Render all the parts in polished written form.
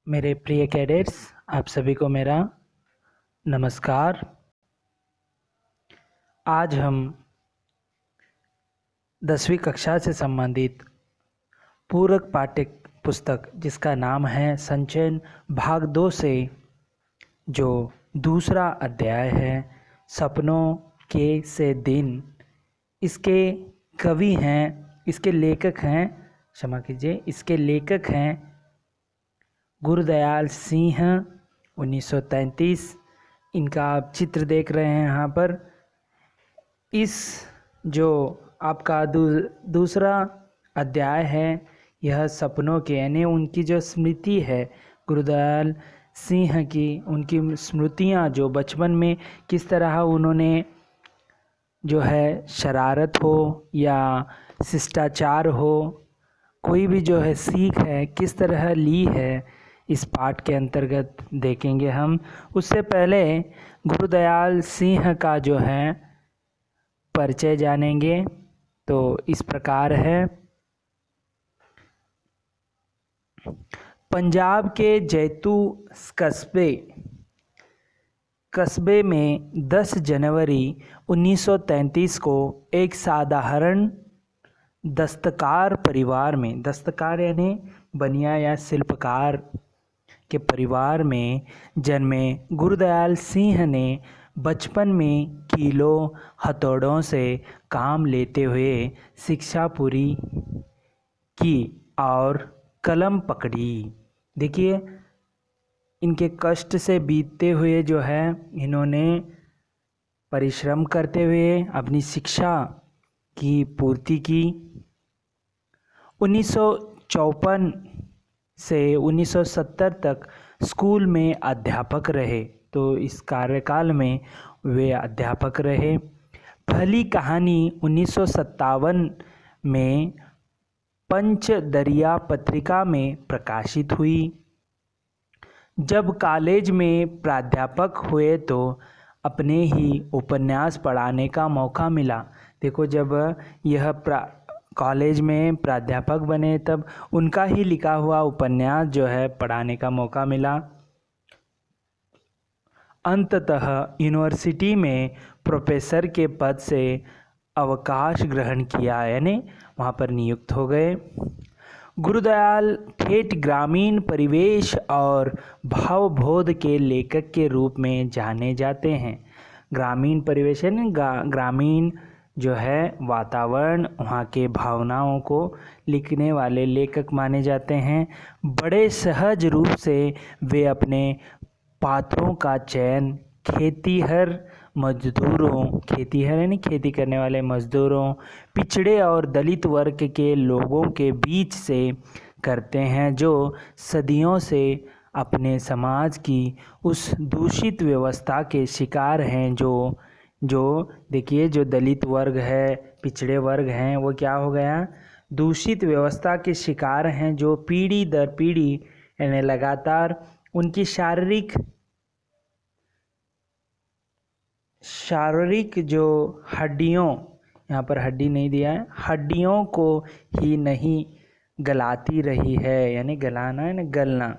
मेरे प्रिय कैडेट्स, आप सभी को मेरा नमस्कार। आज हम 10वीं कक्षा से संबंधित पूरक पाठ्य पुस्तक जिसका नाम है संचयन भाग 2 से जो दूसरा अध्याय है सपनों के से दिन, इसके कवि हैं, इसके लेखक हैं, क्षमा कीजिए, इसके लेखक हैं गुरुदयाल सिंह 1933। इनका आप चित्र देख रहे हैं यहाँ पर। इस जो आपका दूसरा अध्याय है यह सपनों के, यानी उनकी जो स्मृति है गुरुदयाल सिंह की, उनकी स्मृतियाँ जो बचपन में किस तरह उन्होंने जो है शरारत हो या शिष्टाचार हो, कोई भी जो है सीख है किस तरह ली है, इस पाठ के अंतर्गत देखेंगे हम। उससे पहले गुरुदयाल सिंह का जो है परिचय जानेंगे। तो इस प्रकार है। पंजाब के जैतू कस्बे में 10 जनवरी 1933 को एक साधारण दस्तकार परिवार में, दस्तकार यानी बनिया या शिल्पकार के परिवार में जन्मे गुरुदयाल सिंह ने बचपन में कीलों हथौड़ों से काम लेते हुए शिक्षा पूरी की और कलम पकड़ी। देखिए, इनके कष्ट से बीतते हुए जो है इन्होंने परिश्रम करते हुए अपनी शिक्षा की पूर्ति की। 1954 से 1970 तक स्कूल में अध्यापक रहे। तो इस कार्यकाल में वे अध्यापक रहे। पहली कहानी 1957 में पंचदरिया पत्रिका में प्रकाशित हुई। जब कॉलेज में प्राध्यापक हुए तो अपने ही उपन्यास पढ़ाने का मौका मिला। देखो, जब यह कॉलेज में प्राध्यापक बने तब उनका ही लिखा हुआ उपन्यास जो है पढ़ाने का मौका मिला। अंततः यूनिवर्सिटी में प्रोफेसर के पद से अवकाश ग्रहण किया, यानी वहाँ पर नियुक्त हो गए। गुरुदयाल ठेठ ग्रामीण परिवेश और भावबोध के लेखक के रूप में जाने जाते हैं। ग्रामीण परिवेश यानी ग्रामीण जो है वातावरण, वहाँ के भावनाओं को लिखने वाले लेखक माने जाते हैं। बड़े सहज रूप से वे अपने पात्रों का चयन खेतीहर यानी खेती करने वाले मजदूरों, पिछड़े और दलित वर्ग के लोगों के बीच से करते हैं जो सदियों से अपने समाज की उस दूषित व्यवस्था के शिकार हैं। जो देखिए, जो दलित वर्ग है, पिछड़े वर्ग हैं, वो क्या हो गया, दूषित व्यवस्था के शिकार हैं, जो पीढ़ी दर पीढ़ी यानी लगातार उनकी शारीरिक जो हड्डियों, यहाँ पर हड्डी नहीं दिया है, हड्डियों को ही नहीं गलाती रही है, यानी गलाना है ना, गलना,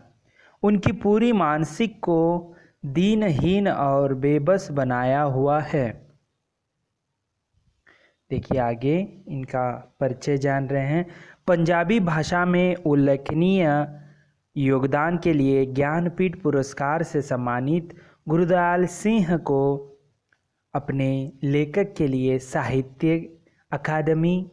उनकी पूरी मानसिक को दीनहीन और बेबस बनाया हुआ है। देखिए, आगे इनका परिचय जान रहे हैं। पंजाबी भाषा में उल्लेखनीय योगदान के लिए ज्ञानपीठ पुरस्कार से सम्मानित गुरुदयाल सिंह को अपने लेखक के लिए साहित्य अकादमी,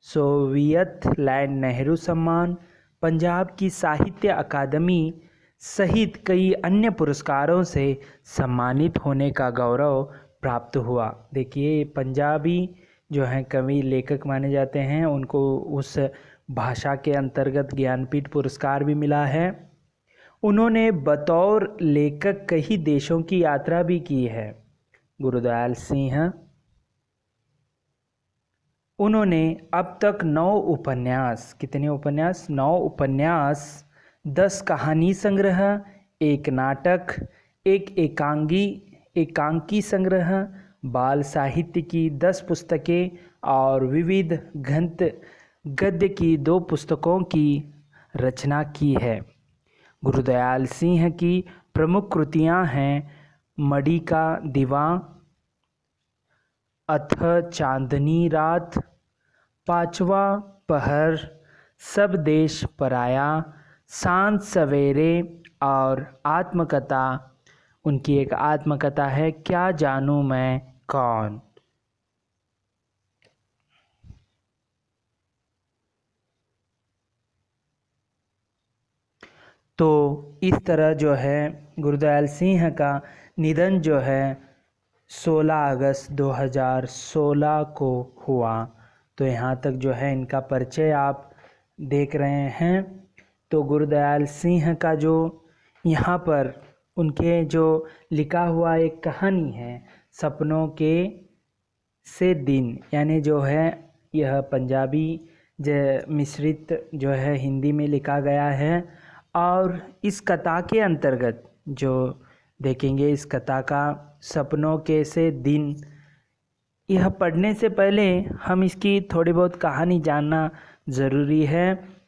सोवियत लैंड नेहरू सम्मान, पंजाब की साहित्य अकादमी सहित कई अन्य पुरस्कारों से सम्मानित होने का गौरव प्राप्त हुआ। देखिए, पंजाबी जो हैं कवि लेखक माने जाते हैं, उनको उस भाषा के अंतर्गत ज्ञानपीठ पुरस्कार भी मिला है। उन्होंने बतौर लेखक कई देशों की यात्रा भी की है। गुरुदयाल सिंह, उन्होंने अब तक 9 उपन्यास, कितने उपन्यास, 9 उपन्यास, 10 कहानी संग्रह, एक नाटक, एक एकांकी संग्रह, बाल साहित्य की 10 पुस्तकें और विविध गद्य की 2 पुस्तकों की रचना की है। गुरुदयाल सिंह की प्रमुख कृतियां हैं मड़ी का दीवा, अथ चांदनी रात, पांचवा पहर, सब देश पराया, सांझ सवेरे और आत्मकथा। उनकी एक आत्मकथा है क्या जानूं मैं कौन। तो इस तरह जो है गुरुदयाल सिंह का निधन जो है 16 अगस्त 2016 को हुआ। तो यहाँ तक जो है इनका परिचय आप देख रहे हैं। तो गुरुदयाल सिंह का जो यहाँ पर उनके जो लिखा हुआ एक कहानी है सपनों के से दिन, यानी जो है यह पंजाबी मिश्रित जो है हिंदी में लिखा गया है। और इस कथा के अंतर्गत जो देखेंगे इस कथा का सपनों के से दिन, यह पढ़ने से पहले हम इसकी थोड़ी बहुत कहानी जानना ज़रूरी है।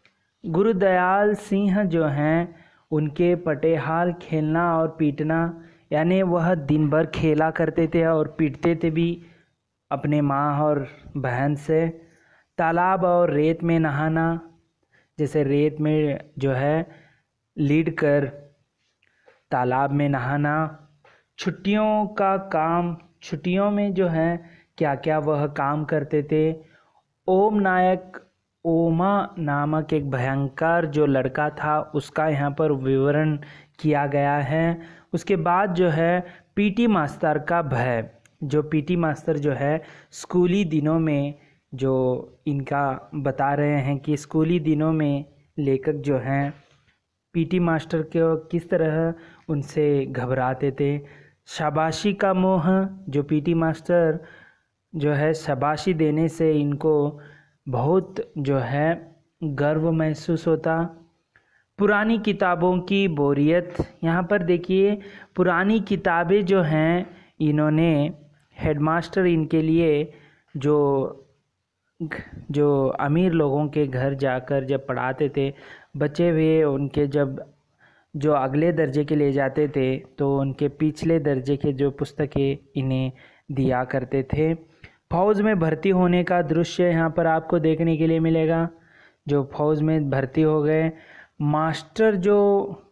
गुरुदयाल सिंह जो हैं उनके पटेहाल खेलना और पीटना, यानी वह दिन भर खेला करते थे और पीटते थे भी अपने माँ और बहन से। तालाब और रेत में नहाना, जैसे रेत में जो है लीड कर तालाब में नहाना। छुट्टियों का काम, छुट्टियों में जो है क्या क्या वह काम करते थे। ओमा नामक एक भयंकर जो लड़का था उसका यहाँ पर विवरण किया गया है। उसके बाद जो है पीटी मास्टर का भय, जो पीटी मास्टर जो है स्कूली दिनों में जो इनका बता रहे हैं कि स्कूली दिनों में लेखक जो हैं पीटी मास्टर को किस तरह उनसे घबराते थे। शाबाशी का मोह, जो पीटी मास्टर जो है शाबाशी देने से इनको बहुत जो है गर्व महसूस होता। पुरानी किताबों की बोरियत, यहाँ पर देखिए पुरानी किताबें जो हैं इन्होंने हेडमास्टर इनके लिए जो अमीर लोगों के घर जाकर जब पढ़ाते थे, बचे हुए उनके जब जो अगले दर्जे के ले जाते थे तो उनके पिछले दर्जे के जो पुस्तकें इन्हें दिया करते थे। फौज में भर्ती होने का दृश्य यहाँ पर आपको देखने के लिए मिलेगा। जो फौज में भर्ती हो गए, मास्टर जो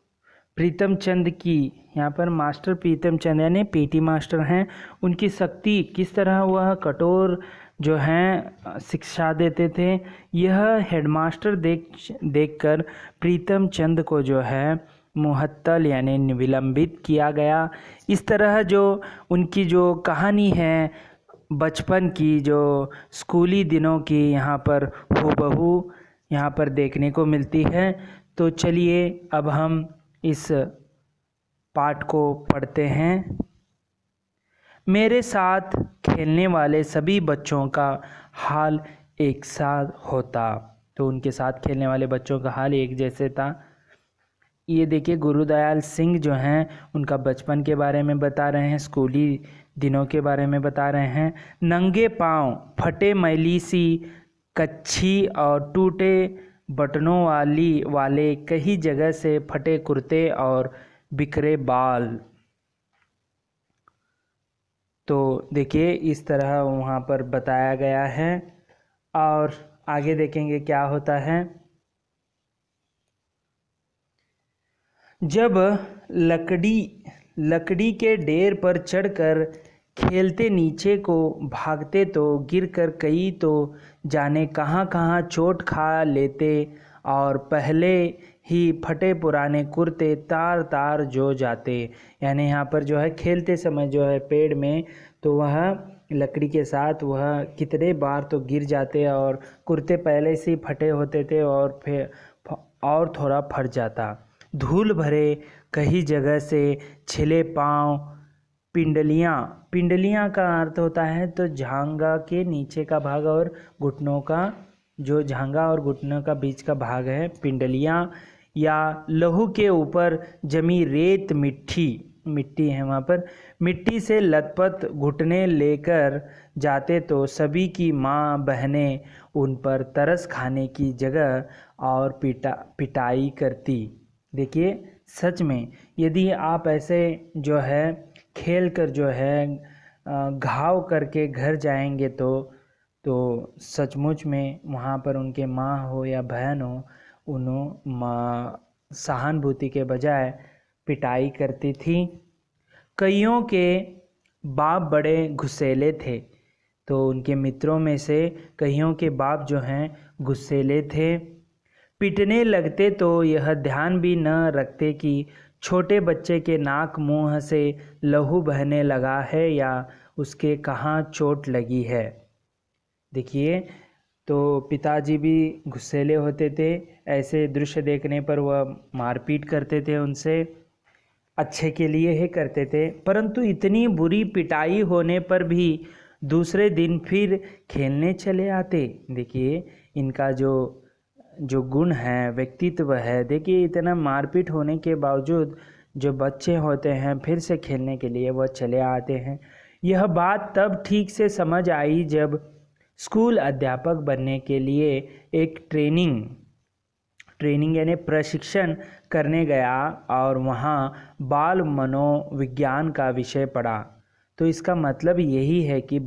प्रीतम चंद की, यहाँ पर मास्टर प्रीतम चंद यानी पीटी मास्टर हैं, उनकी शक्ति किस तरह वह कठोर जो हैं शिक्षा देते थे। यह हेडमास्टर देखकर प्रीतम चंद को जो है मुहत्तल यानी निलंबित किया गया। इस तरह जो उनकी जो कहानी है बचपन की, जो स्कूली दिनों की, यहाँ पर हूबहू यहाँ पर देखने को मिलती है। तो चलिए अब हम इस पाठ को पढ़ते हैं। मेरे साथ खेलने वाले सभी बच्चों का हाल एक सा होता। तो उनके साथ खेलने वाले बच्चों का हाल एक जैसे था। ये देखिए गुरुदयाल सिंह जो हैं उनका बचपन के बारे में बता रहे हैं, स्कूली दिनों के बारे में बता रहे हैं। नंगे पाँव, फटे मैली सी कच्छी और टूटे बटनों वाले कई जगह से फटे कुर्ते और बिखरे बाल। तो देखिए इस तरह वहाँ पर बताया गया है। और आगे देखेंगे क्या होता है। जब लकड़ी के ढेर पर चढ़कर खेलते नीचे को भागते तो गिरकर कई तो जाने कहाँ कहाँ चोट खा लेते और पहले ही फटे पुराने कुर्ते तार तार जो जाते। यानी यहाँ पर जो है खेलते समय जो है पेड़ में, तो वह लकड़ी के साथ वह कितने बार तो गिर जाते और कुर्ते पहले से ही फटे होते थे और फिर और थोड़ा फट जाता। धूल भरे कई जगह से छिले पाँव, पिंडलियाँ का अर्थ होता है तो झांगा के नीचे का भाग और घुटनों का, जो झांगा और घुटनों का बीच का भाग है पिंडलियाँ, या लहू के ऊपर जमी रेत मिट्टी है वहाँ पर, मिट्टी से लथपथ घुटने लेकर जाते तो सभी की माँ बहनें उन पर तरस खाने की जगह और पिटाई करती। देखिए सच में यदि आप ऐसे जो है खेल कर जो है घाव करके घर जाएंगे तो सचमुच में वहाँ पर उनके माँ हो या बहन हो, सहानुभूति के बजाय पिटाई करती थी। कईयों के बाप बड़े गुस्सैले थे, तो उनके मित्रों में से कईयों के बाप जो हैं गुस्सैले थे। पीटने लगते तो यह ध्यान भी न रखते कि छोटे बच्चे के नाक मुंह से लहू बहने लगा है या उसके कहाँ चोट लगी है। देखिए, तो पिताजी भी गुस्सैले होते थे, ऐसे दृश्य देखने पर वह मारपीट करते थे, उनसे अच्छे के लिए ही करते थे। परंतु इतनी बुरी पिटाई होने पर भी दूसरे दिन फिर खेलने चले आते। देखिए इनका जो गुण है, व्यक्तित्व है, देखिए इतना मारपीट होने के बावजूद जो बच्चे होते हैं फिर से खेलने के लिए वह चले आते हैं। यह बात तब ठीक से समझ आई जब स्कूल अध्यापक बनने के लिए एक ट्रेनिंग यानी प्रशिक्षण करने गया और वहाँ बाल मनोविज्ञान का विषय पढ़ा। तो इसका मतलब यही है कि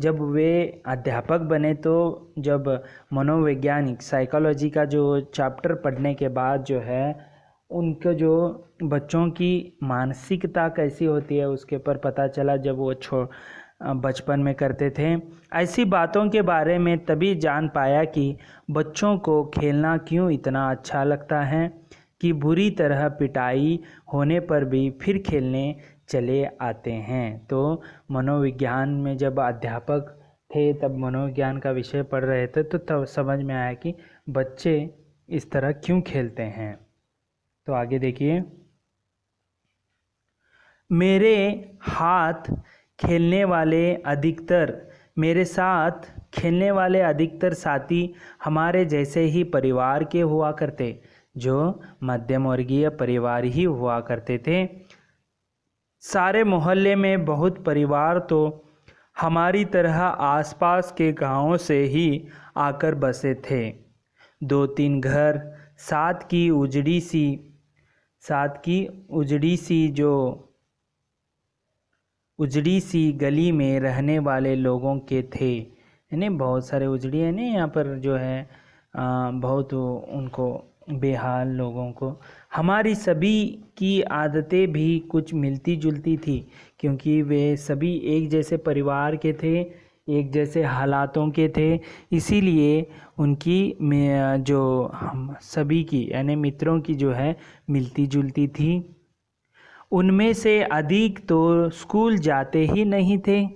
जब वे अध्यापक बने तो जब मनोवैज्ञानिक साइकोलॉजी का जो चैप्टर पढ़ने के बाद जो है उनको जो बच्चों की मानसिकता कैसी होती है उसके ऊपर पता चला जब वो बचपन में करते थे। ऐसी बातों के बारे में तभी जान पाया कि बच्चों को खेलना क्यों इतना अच्छा लगता है कि बुरी तरह पिटाई होने पर भी फिर खेलने चले आते हैं। तो मनोविज्ञान में जब अध्यापक थे तब मनोविज्ञान का विषय पढ़ रहे थे तो तब समझ में आया कि बच्चे इस तरह क्यों खेलते हैं। तो आगे देखिए, मेरे साथ खेलने वाले अधिकतर साथी हमारे जैसे ही परिवार के हुआ करते, जो मध्यम वर्गीय परिवार ही हुआ करते थे। सारे मोहल्ले में बहुत परिवार तो हमारी तरह आसपास के गांवों से ही आकर बसे थे। 2-3 घर साथ की उजड़ी सी गली में रहने वाले लोगों के थे। यानी बहुत सारे उजड़ी है ना यहाँ पर जो है बहुत उनको बेहाल लोगों को। हमारी सभी की आदतें भी कुछ मिलती जुलती थी क्योंकि वे सभी एक जैसे परिवार के थे, एक जैसे हालातों के थे, इसीलिए उनकी जो हम सभी की यानी मित्रों की जो है मिलती जुलती थी। उनमें से अधिक तो स्कूल जाते ही नहीं थे,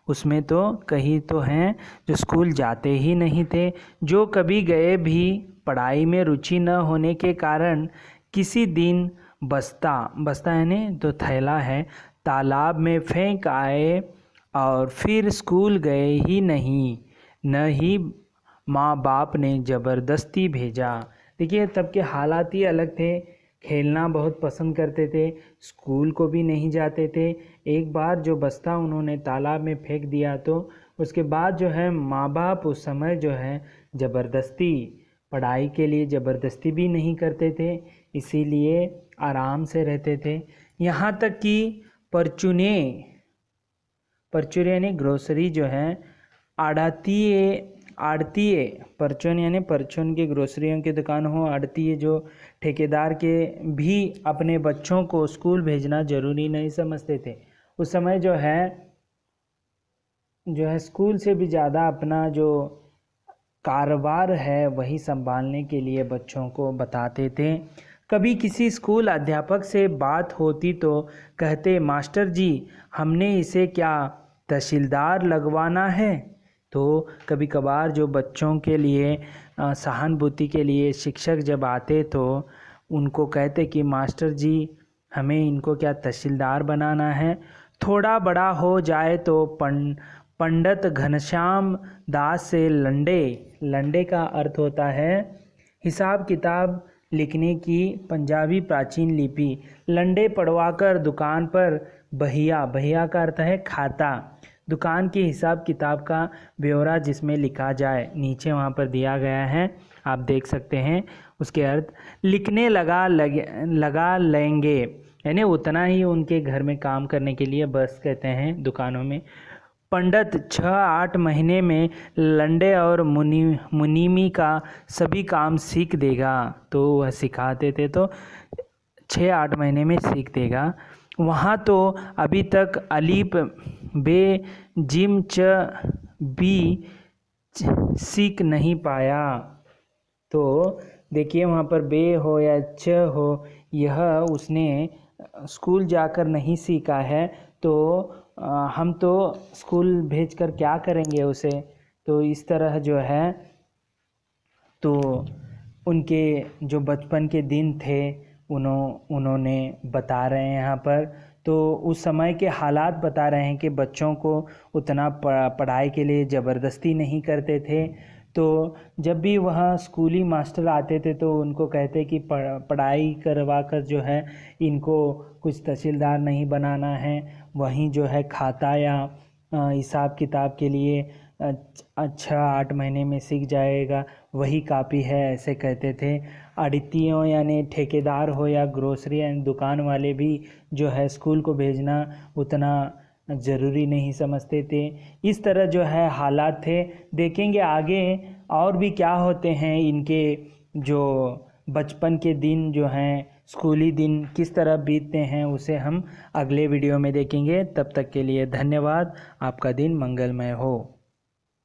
उसमें तो कहीं तो हैं जो स्कूल जाते ही नहीं थे। जो कभी गए भी पढ़ाई में रुचि न होने के कारण किसी दिन बस्ता यानी तो थैला है तालाब में फेंक आए और फिर स्कूल गए ही नहीं, न ही माँ बाप ने ज़बरदस्ती भेजा। देखिए तब के हालात ही अलग थे, खेलना बहुत पसंद करते थे, स्कूल को भी नहीं जाते थे। एक बार जो बस्ता उन्होंने तालाब में फेंक दिया तो उसके बाद जो है माँ बाप उस समय जो है ज़बरदस्ती पढ़ाई के लिए ज़बरदस्ती भी नहीं करते थे, इसीलिए आराम से रहते थे। यहाँ तक कि परचूने यानी ग्रोसरी जो है आड़तीय परचून यानी परचून की ग्रोसरियों की दुकान हो, आड़तीय जो ठेकेदार के भी अपने बच्चों को स्कूल भेजना ज़रूरी नहीं समझते थे। उस समय जो है स्कूल से भी ज़्यादा अपना जो कारोबार है वही संभालने के लिए बच्चों को बताते थे। कभी किसी स्कूल अध्यापक से बात होती तो कहते, मास्टर जी हमने इसे क्या तहसीलदार लगवाना है। तो कभी कभार जो बच्चों के लिए सहानुभूति के लिए शिक्षक जब आते तो उनको कहते कि मास्टर जी हमें इनको क्या तहसीलदार बनाना है। थोड़ा बड़ा हो जाए तो पंडित घनश्याम दास से लंडे का अर्थ होता है हिसाब किताब लिखने की पंजाबी प्राचीन लिपि। लंडे पढ़वाकर दुकान पर बहिया का अर्थ है खाता, दुकान के हिसाब किताब का ब्यौरा जिसमें लिखा जाए। नीचे वहाँ पर दिया गया है, आप देख सकते हैं उसके अर्थ लिखने लगा लेंगे, यानी उतना ही उनके घर में काम करने के लिए बस कहते हैं दुकानों में। पंडित 6-8 महीने में लंडे और मुनीमी का सभी काम सीख देगा। तो वह सिखाते थे तो 6-8 महीने में सीख देगा। वहाँ तो अभी तक अलीफ बे जिम च भी सीख नहीं पाया। तो देखिए वहाँ पर बे हो या च हो, यह उसने स्कूल जाकर नहीं सीखा है। तो हम तो स्कूल भेजकर क्या करेंगे उसे। तो इस तरह जो है, तो उनके जो बचपन के दिन थे उन्होंने बता रहे हैं यहाँ पर। तो उस समय के हालात बता रहे हैं कि बच्चों को उतना पढ़ाई के लिए ज़बरदस्ती नहीं करते थे। तो जब भी वहाँ स्कूली मास्टर आते थे तो उनको कहते कि पढ़ाई करवा कर जो है इनको कुछ तहसीलदार नहीं बनाना है, वहीं जो है खाता या हिसाब किताब के लिए 6-8 महीने में सीख जाएगा, वही काफ़ी है, ऐसे कहते थे। आड़तियों यानी ठेकेदार हो या ग्रोसरी यानी दुकान वाले भी जो है स्कूल को भेजना उतना ज़रूरी नहीं समझते थे। इस तरह जो है हालात थे। देखेंगे आगे और भी क्या होते हैं इनके, जो बचपन के दिन जो हैं, स्कूली दिन किस तरह बीतते हैं, उसे हम अगले वीडियो में देखेंगे। तब तक के लिए धन्यवाद। आपका दिन मंगलमय हो।